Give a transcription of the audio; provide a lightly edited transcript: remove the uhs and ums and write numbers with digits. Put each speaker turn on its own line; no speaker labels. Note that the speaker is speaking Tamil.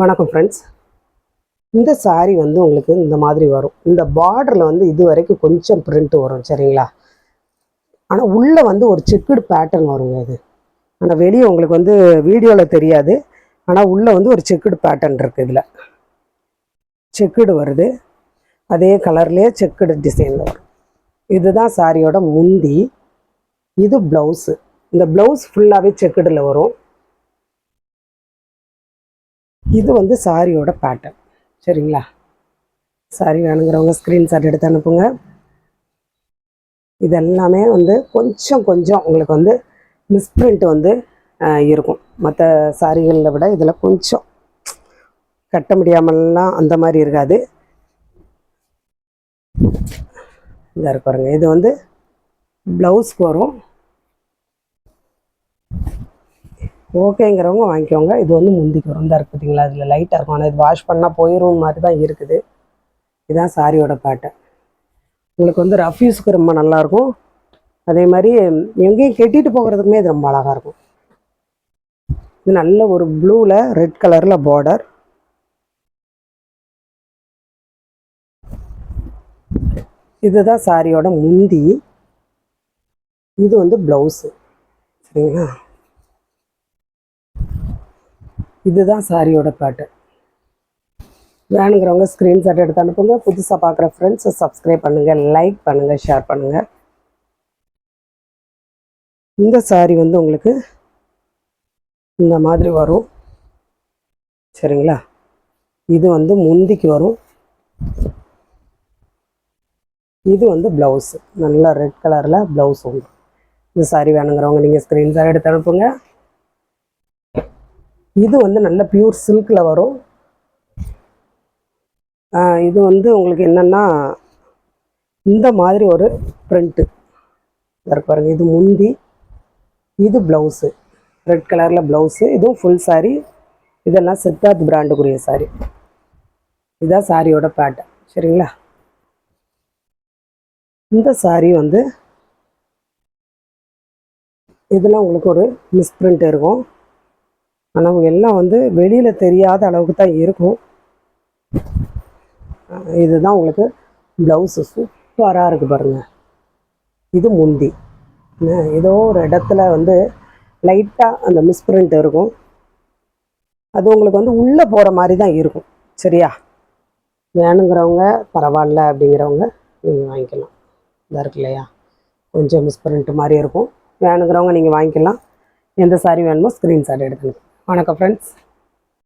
வணக்கம் ஃப்ரெண்ட்ஸ். இந்த சாரீ வந்து உங்களுக்கு இந்த மாதிரி வரும். இந்த பார்டரில் வந்து இது வரைக்கும் கொஞ்சம் பிரிண்ட் வரும் சரிங்களா. ஆனால் உள்ளே வந்து ஒரு செக்குடு பேட்டர்ன் வருங்க இது. ஆனால் வெளியே உங்களுக்கு வந்து வீடியோவில் தெரியாது. ஆனால் உள்ளே வந்து ஒரு செக்குடு பேட்டர்ன் இருக்குது. இதில் செக்குடு வருது, அதே கலர்லேயே செக்குடு டிசைனில் வரும். இதுதான் சாரியோட முந்தி, இது ப்ளவுஸு. இந்த ப்ளவுஸ் ஃபுல்லாகவே செக்குடில் வரும். இது வந்து சாரியோட பேட்டர்ன் சரிங்களா. சாரி வேணுங்கிறவங்க ஸ்க்ரீன்ஷாட் எடுத்து அனுப்புங்க. இது எல்லாமே வந்து கொஞ்சம் கொஞ்சம் உங்களுக்கு வந்து மிஸ்பிரிண்ட் வந்து இருக்கும். மற்ற சாரிகளில் விட இதில் கொஞ்சம் கட்ட முடியாமல்லாம் அந்த மாதிரி இருக்காது. இதாக பாருங்க, இது வந்து ப்ளவுஸ்க்கு வரும். ஓகேங்கிறவங்க வாங்கிக்கோங்க. இது வந்து முந்திக்கு வரும். தான் இருக்குது பார்த்தீங்களா, அதில் லைட்டாக இருக்கும். ஆனால் இது வாஷ் பண்ணால் போயிடும் மாதிரி தான் இருக்குது. இதுதான் சாரியோட பேட்டர்ன். உங்களுக்கு வந்து ரஃப் யூஸுக்கு ரொம்ப நல்லாயிருக்கும். அதே மாதிரி எங்கேயும் கெட்டிட்டு போகிறதுக்குமே இது ரொம்ப அழகாக இருக்கும். இது நல்ல ஒரு ப்ளூவில் ரெட் கலரில் பார்டர். இதுதான் சாரியோட முந்தி, இது வந்து ப்ளவுஸு சரிங்களா. இதுதான் சாரியோட பேட்டர்ன். வேணுங்கிறவங்க ஸ்க்ரீன்ஷாட் எடுத்து அனுப்புங்க. புதுசாக பார்க்குற ஃப்ரெண்ட்ஸை சப்ஸ்கிரைப் பண்ணுங்கள், லைக் பண்ணுங்கள், ஷேர் பண்ணுங்கள். இந்த சாரி வந்து உங்களுக்கு இந்த மாதிரி வரும் சரிங்களா. இது வந்து முந்திக்கு வரும். இது வந்து ப்ளவுஸு, நல்லா ரெட் கலரில் ப்ளவுஸ் உண்டு. இந்த சாரி வேணுங்கிறவங்க நீங்கள் ஸ்க்ரீன்ஷாட் எடுத்து அனுப்புங்க. இது வந்து நல்ல பியூர் சில்கில் வரும். இது வந்து உங்களுக்கு என்னென்னா இந்த மாதிரி ஒரு பிரிண்ட்டு பாருங்க. இது முந்தி, இது ப்ளவுஸு, ரெட் கலரில் ப்ளவுஸு. இதுவும் ஃபுல் சாரி. இதெல்லாம் சித்தார்த் பிராண்டுக்குரிய சாரி. இதுதான் சாரியோட பேட்டர்ன் சரிங்களா. இந்த சாரி வந்து இதில் உங்களுக்கு ஒரு மிஸ்பிரிண்ட் இருக்கும். ஆனால் எல்லாம் வந்து வெளியில் தெரியாத அளவுக்கு தான் இருக்கும். இதுதான் உங்களுக்கு ப்ளவுஸு. சூப்பராக இருக்குது பாருங்கள். இது முந்தி. ஏதோ ஒரு இடத்துல வந்து லைட்டாக அந்த மிஸ்பிரிண்ட் இருக்கும். அது உங்களுக்கு வந்து உள்ளே போகிற மாதிரி தான் இருக்கும் சரியா. வேணுங்கிறவங்க பரவாயில்ல அப்படிங்கிறவங்க நீங்கள் வாங்கிக்கலாம். இதாக இருக்கு இல்லையா, கொஞ்சம் மிஸ்பிரிண்ட் மாதிரி இருக்கும். வேணுங்கிறவங்க நீங்கள் வாங்கிக்கலாம். எந்த சாரி வேணுமோ ஸ்க்ரீன்ஷாட் எடுத்துக்கலாம். வணக்கம் ஃப்ரெண்ட்ஸ்.